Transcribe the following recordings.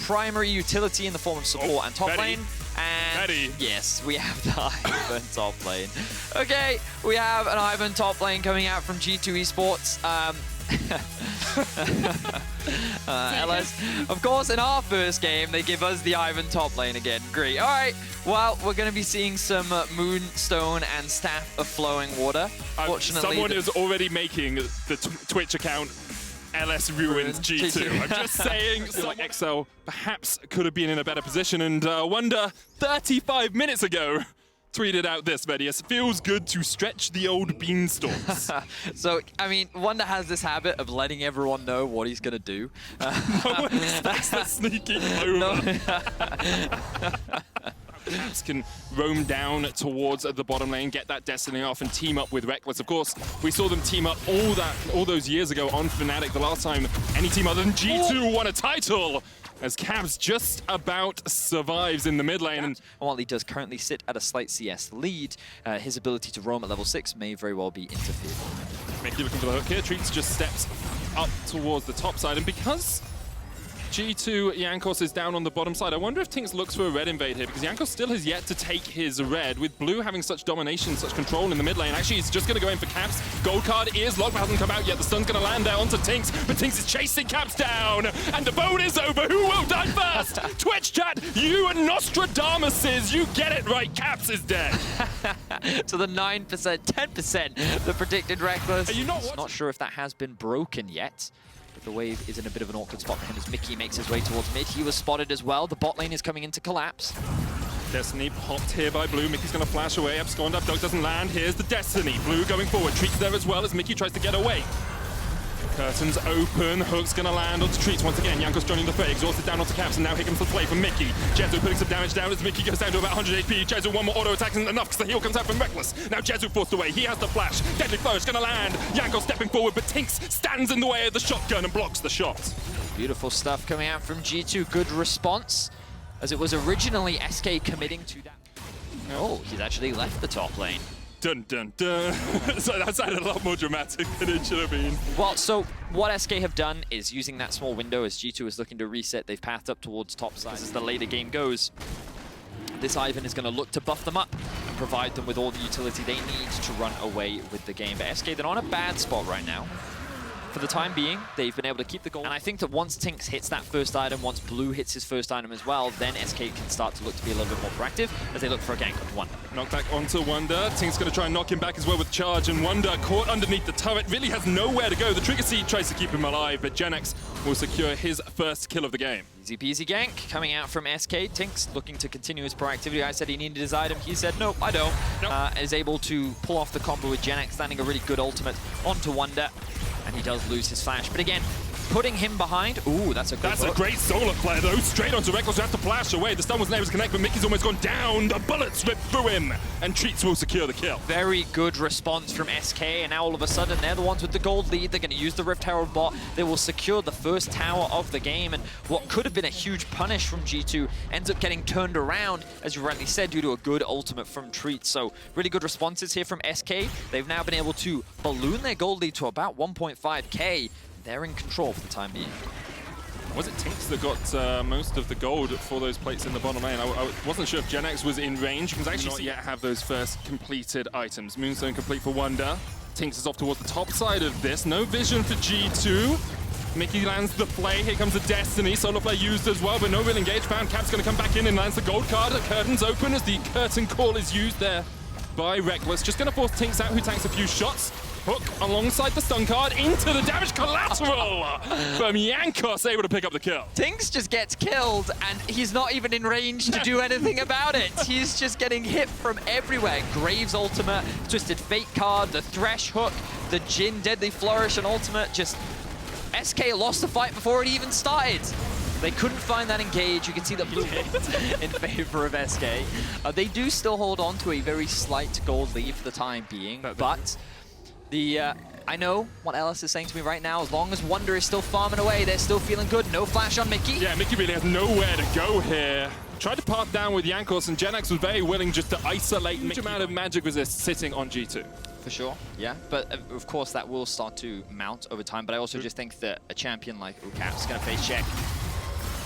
primary utility in the form of support and top lane. And Vedi. yes, we have the Ivern top lane. Okay, we have an Ivern top lane coming out from G2 Esports. LS. Of course, in our first game, they give us the Ivern top lane again. Great. All right. Well, we're going to be seeing some Moonstone and Staff of Flowing Water. Fortunately, someone is already making the Twitch account LS Ruins G2. I'm just saying, like XL perhaps could have been in a better position, and Wunder 35 minutes ago tweeted out this, Vedius. Feels good to stretch the old beanstalks. So, I mean, Wunder has this habit of letting everyone know what he's going to do. No one expects that sneaking over. Caps can roam down towards the bottom lane, get that Destiny off, and team up with Rekkles. Of course, we saw them team up all those years ago on Fnatic, the last time any team other than G2 won a title, as Cabs just about survives in the mid lane. And while he does currently sit at a slight CS lead, his ability to roam at level 6 may very well be interfered. Mykix looking for the hook here. Treatz just steps up towards the top side, and because G2 Jankos is down on the bottom side, I wonder if Tynx looks for a red invade here, because Jankos still has yet to take his red, with Blue having such domination, such control in the mid lane. Actually, he's just going to go in for Caps. Gold card is locked, but hasn't come out yet. The stun's going to land there onto Tynx, but Tynx is chasing Caps down, and the vote is over. Who will die first? Twitch chat, you and Nostradamuses, you get it right. Caps is dead. So the 9%, 10%, the predicted Rekkles. Are you not sure if that has been broken yet. The wave is in a bit of an awkward spot for him as Mykix makes his way towards mid. He was spotted as well. The bot lane is coming into collapse. Destiny popped here by Blue. Mykix's going to flash away. Abscond up. Dog doesn't land. Here's the Destiny. Blue going forward. Treatz there as well as Mykix tries to get away. Curtains open. Hook's going to land onto Treatz once again. Jankos joining the fray. Exhausted down onto Caps, and now here comes the play from Mykix. Jezu putting some damage down as Mykix goes down to about 100 HP. Jezu, one more auto attack isn't enough because the heal comes out from Rekkles. Now Jezu forced away. He has the flash. Deadly Flourish going to land. Jankos stepping forward, but Tynx stands in the way of the shotgun and blocks the shot. Beautiful stuff coming out from G2. Good response, as it was originally SK committing to that. Oh, he's actually left the top lane. Dun dun dun. So that sounded a lot more dramatic than it should have been. Well, so what SK have done is using that small window as G2 is looking to reset. They've pathed up towards top side. As the later game goes, this Ivern is going to look to buff them up and provide them with all the utility they need to run away with the game. But SK, they're on a bad spot right now. For the time being, they've been able to keep the goal. And I think that once Tynx hits that first item, once Blue hits his first item as well, then SK can start to look to be a little bit more proactive as they look for a gank on Wunder. Knockback onto Wunder. Tynx going to try and knock him back as well with charge, and Wunder caught underneath the turret, really has nowhere to go. The Trigger Seed tries to keep him alive, but Jenax will secure his first kill of the game. Easy peasy gank coming out from SK. Tynx looking to continue his proactivity. I said he needed his item. He said, nope, I don't. Nope. Is able to pull off the combo with Jenax, landing a really good ultimate onto Wunder. And he does lose his flash. But again, putting him behind, ooh, that's a good That's hook. a great solar flare, though. Straight onto Rekkles, who has to flash away. The stun wasn't able to connect, but Mykix almost gone down. The bullets ripped through him, and Treatz will secure the kill. Very good response from SK, and now all of a sudden, they're the ones with the gold lead. They're going to use the Rift Herald bot. They will secure the first tower of the game, and what could have been a huge punish from G2 ends up getting turned around, as you rightly said, due to a good ultimate from Treatz. So really good responses here from SK. They've now been able to balloon their gold lead to about 1.5k. They're in control for the time being. Was it Tynx that got most of the gold for those plates in the bottom lane? I wasn't sure if Jenax was in range, because actually not yet have those first completed items. Moonstone complete for Wunder. Tynx is off towards the top side of this. No vision for G2. Mykix lands the play. Here comes the Destiny. Solar Flare used as well, but no real engage found. Cap's going to come back in and lands the gold card. The curtains open as the curtain call is used there by Rekkles. Just going to force Tynx out, who tanks a few shots. Hook alongside the stun card into the damage collateral from Jankos, able to pick up the kill. Tynx just gets killed, and he's not even in range to do anything about it. He's just getting hit from everywhere. Graves ultimate, Twisted Fate card, the Thresh hook, the Jhin Deadly Flourish and ultimate. Just SK lost the fight before it even started. They couldn't find that engage. You can see that Blue in favor of SK. They do still hold on to a very slight gold lead for the time being, but I know what Ellis is saying to me right now. As long as Wunder is still farming away, they're still feeling good. No flash on Mykix. Yeah, Mykix really has nowhere to go here. Tried to path down with Jankos, and Jenax was very willing just to isolate. Huge amount of magic resist sitting on G2. For sure, yeah. But of course, that will start to mount over time. But I also just think that a champion like Cap's going to face check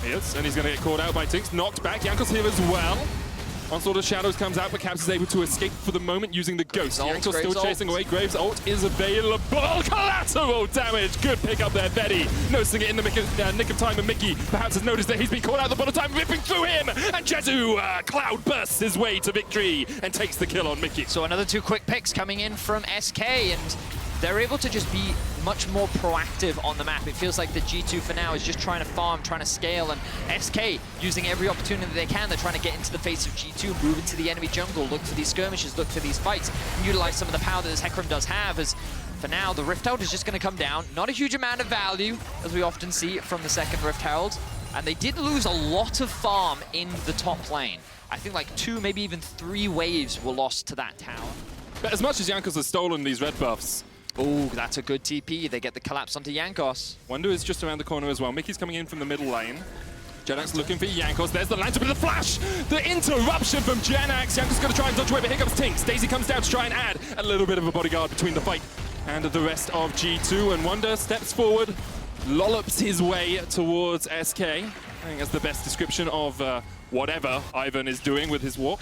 He is, and he's going to get caught out by Tynx. Knocked back. Jankos here as well. Onslaught of Shadows comes out, but Caps is able to escape for the moment using the Ghost. Jankos still chasing away. Graves' ult is available. Collateral damage. Good pick up there, Vedi. Noticing it in the nick of time, and Mickey perhaps has noticed that he's been caught out at the bottom time, ripping through him. And Jezu cloud bursts his way to victory and takes the kill on Mickey. So another 2 quick picks coming in from SK, and they're able to just be much more proactive on the map. It feels like the G2 for now is just trying to farm, trying to scale, and SK using every opportunity they can. They're trying to get into the face of G2, move into the enemy jungle, look for these skirmishes, look for these fights, and utilize some of the power that this Hecarim does have. As for now, the Rift Herald is just going to come down. Not a huge amount of value, as we often see from the second Rift Herald. And they did lose a lot of farm in the top lane. I think like 2, maybe even 3 waves were lost to that tower. But as much as Jankos has stolen these red buffs, oh, that's a good TP. They get the collapse onto Jankos. Wunder is just around the corner as well. Mickey's coming in from the middle lane. Jenax looking for Jankos. There's the lantern with the flash! The interruption from Jenax. Jankos going to try and dodge away, but here comes Tynx. Daisy comes down to try and add a little bit of a bodyguard between the fight and the rest of G2. And Wunder steps forward, lollops his way towards SK. I think that's the best description of whatever Ivern is doing with his walk.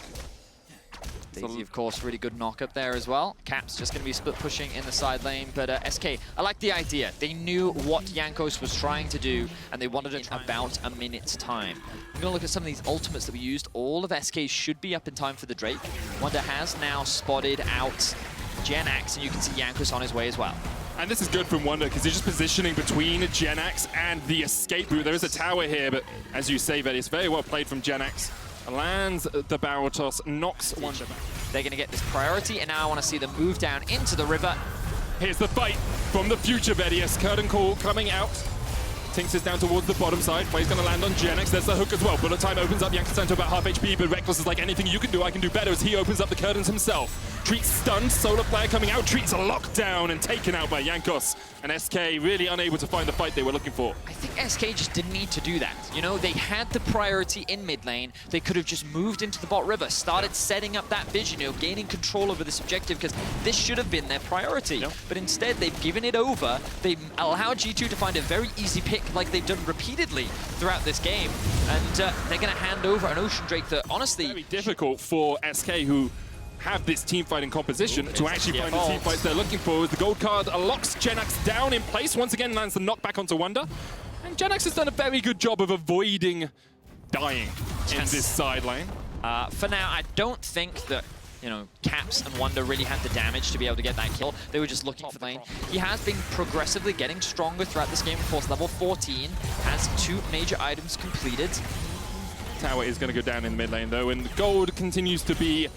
Daisy, of course, really good knock up there as well. Caps just going to be split pushing in the side lane, but SK, I like the idea. They knew what Jankos was trying to do, and they wanted it in about a minute's time. I'm going to look at some of these ultimates that we used. All of SK should be up in time for the Drake. Wunder has now spotted out Jenax, and you can see Jankos on his way as well. And this is good from Wunder, because he's just positioning between Jenax and the escape route. There is a tower here, but as you say, Vedius, very well played from Jenax. Lands the barrel toss, knocks Wunder back. They're going to get this priority, and now I want to see them move down into the river. Here's the fight from the future, Vedius. Curtain call coming out. Tynx is down towards the bottom side. Play's going to land on Jenax. There's the hook as well. Bullet time opens up. Jankos down to about half HP, but Rekkles is like, anything you can do, I can do better, as he opens up the curtains himself. Treatz stunned. Solar player coming out. Treatz locked down and taken out by Jankos. And SK really unable to find the fight they were looking for. I think SK just didn't need to do that. You know, they had the priority in mid lane. They could have just moved into the bot river, started setting up that vision, you know, gaining control over this objective, because this should have been their priority. Yep. But instead, they've given it over. They allowed G2 to find a very easy pick, like they've done repeatedly throughout this game. And they're going to hand over an Ocean Drake that, honestly... very difficult for SK, who have this team fighting composition, to actually find the team fights they're looking for. As the gold card locks Jenax down in place, once again lands the knockback onto Wunder. And Jenax has done a very good job of avoiding dying in this side lane. For now, I don't think that, you know, Caps and Wunder really had the damage to be able to get that kill. They were just looking for the lane. He has been progressively getting stronger throughout this game. Of course, level 14 has 2 major items completed. Tower is going to go down in the mid lane though, and the gold continues to be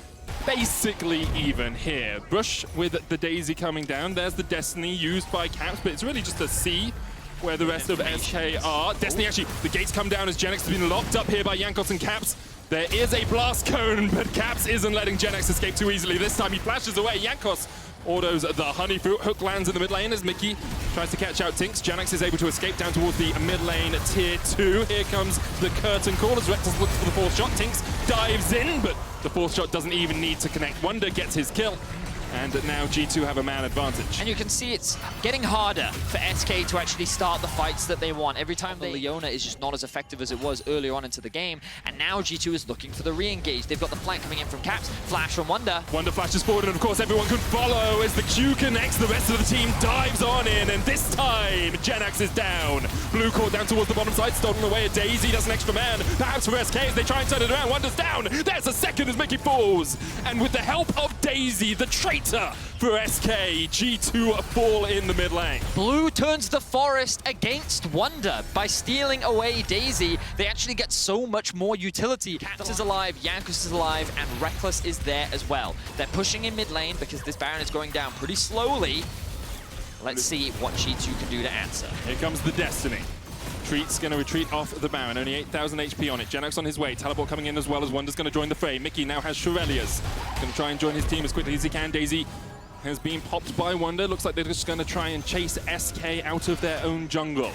basically even here. Brush with the Daisy coming down. There's the Destiny used by Caps, but it's really just a C where the rest of SK are. Destiny actually, the gates come down as Jenax has been locked up here by Jankos and Caps. There is a blast cone, but Caps isn't letting Jenax escape too easily. This time he flashes away. Jankos autos the honey fruit. Hook lands in the mid lane as Mickey tries to catch out Tynx. Jenax is able to escape down towards the mid lane tier 2. Here comes the curtain call as Rekkles looks for the 4th shot. Tynx dives in, but the 4th shot doesn't even need to connect. Wunder gets his kill. And now G2 have a man advantage. And you can see it's getting harder for SK to actually start the fights that they want. Every time the Leona is just not as effective as it was earlier on into the game. And now G2 is looking for the re-engage. They've got the flank coming in from Caps. Flash from Wunder. Wunder flashes forward, and of course everyone can follow as the Q connects. The rest of the team dives on in, and this time Jenax is down. Blue caught down towards the bottom side, stolen away a Daisy. Does an extra man. Perhaps for SK as they try and turn it around. Wunder's down. There's a second as Mickey falls. And with the help of Daisy, the traitor for SK, G2 fall in the mid lane. Blue turns the forest against Wunder by stealing away Daisy. They actually get so much more utility. Caps is alive, Jankos is alive, and Rekkles is there as well. They're pushing in mid lane because this Baron is going down pretty slowly. Let's see what G2 can do to answer. Here comes the Destiny. Treatz going to retreat off the Baron, only 8,000 HP on it. Jenax on his way, teleport coming in as well as Wunder's going to join the fray. Mickey now has Shurelias. Going to try and join his team as quickly as he can. Daisy has been popped by Wunder. Looks like they're just going to try and chase SK out of their own jungle.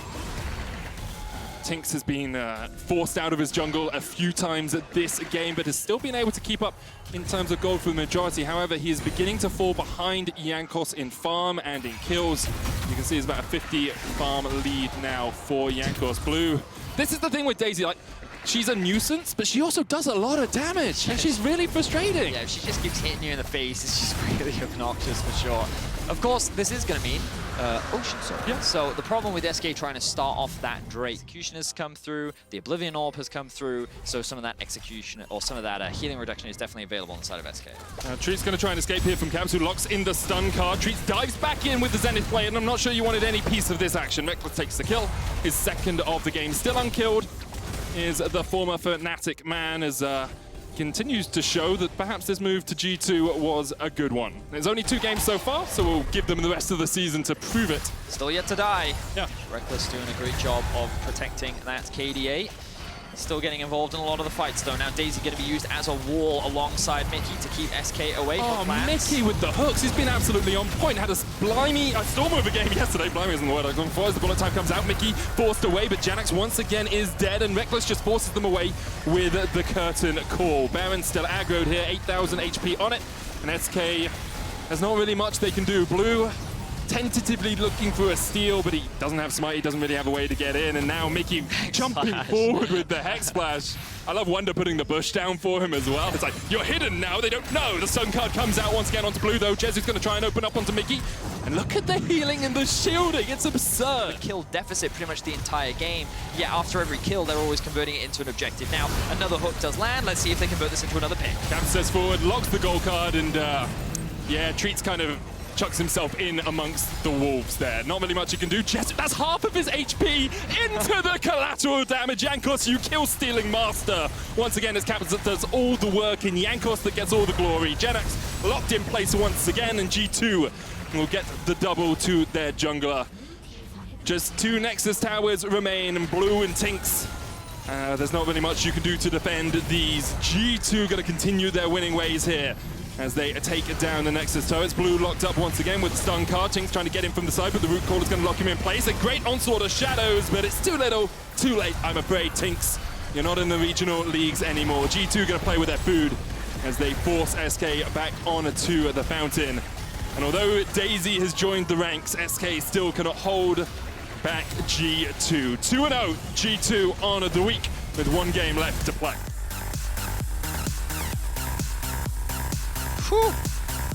Tynx has been forced out of his jungle a few times at this game, but has still been able to keep up in terms of gold for the majority. However, he is beginning to fall behind Jankos in farm and in kills. You can see it's about a 50 farm lead now for Jankos. Blue This is the thing with Daisy, like, she's a nuisance, but she also does a lot of damage, and she's really frustrating. Yeah, if she just keeps hitting you in the face, it's just really obnoxious for sure. Of course, this is going to mean Ocean Sword. Yeah. So the problem with SK trying to start off that Drake, execution has come through, the Oblivion Orb has come through, so some of that execution, or some of that healing reduction is definitely available on the side of SK. Treatz going to try and escape here from Cabs, who locks in the stun card. Treatz dives back in with the Zenith play, and I'm not sure you wanted any piece of this action. Rekkles takes the kill, his second of the game. Still unkilled is the former Fnatic man, as continues to show that perhaps this move to G2 was a good one. There's only 2 games so far, so we'll give them the rest of the season to prove it. Still yet to die. Yeah. Rekkles doing a great job of protecting that KDA. Still getting involved in a lot of the fights though. Now Daisy going to be used as a wall alongside Mickey to keep SK away from plants. Mickey with the hooks, he's been absolutely on point. Had a storm over game yesterday. Blimey isn't the word I was going for. As the bullet time comes out, Mickey forced away, but Jenax once again is dead, and Rekkles just forces them away with the curtain call. Baron still aggroed here, 8,000 HP on it, and SK has not really much they can do. Blue tentatively looking for a steal, but he doesn't have smite, he doesn't really have a way to get in, and now Mickey jumping forward with the Hex Splash. I love Wunder putting the bush down for him as well. It's like, you're hidden now, they don't know. The stun card comes out once again onto Blue though. Jezu's going to try and open up onto Mickey, and look at the healing and the shielding, it's absurd. The kill deficit pretty much the entire game, yet after every kill they're always converting it into an objective. Now another hook does land, let's see if they convert this into another pick. Cam says forward, locks the goal card, and yeah, Treatz kind of chucks himself in amongst the wolves there. Not really much he can do. Jezu, that's half of his HP into the collateral damage. Jankos, you kill-stealing master. Once again, it's Caps that does all the work, and Jankos that gets all the glory. Jenax locked in place once again, and G2 will get the double to their jungler. Just 2 Nexus towers remain, and Blue and Tynx. There's not really much you can do to defend these. G2 going to continue their winning ways here as they take down the Nexus turrets. Blue locked up once again with the stun card. Tynx trying to get in from the side, but the root call is going to lock him in place. A great onslaught of shadows, but it's too little, too late, I'm afraid. Tynx, you're not in the regional leagues anymore. G2 going to play with their food as they force SK back onto the fountain. And although Daisy has joined the ranks, SK still cannot hold back G2. 2-0 G2 on the week with 1 game left to play. Whew.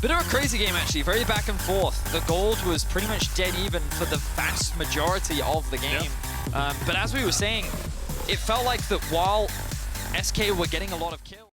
Bit of a crazy game actually, very back and forth. The gold was pretty much dead even for the vast majority of the game. Yep. But as we were saying, it felt like that while SK were getting a lot of kills,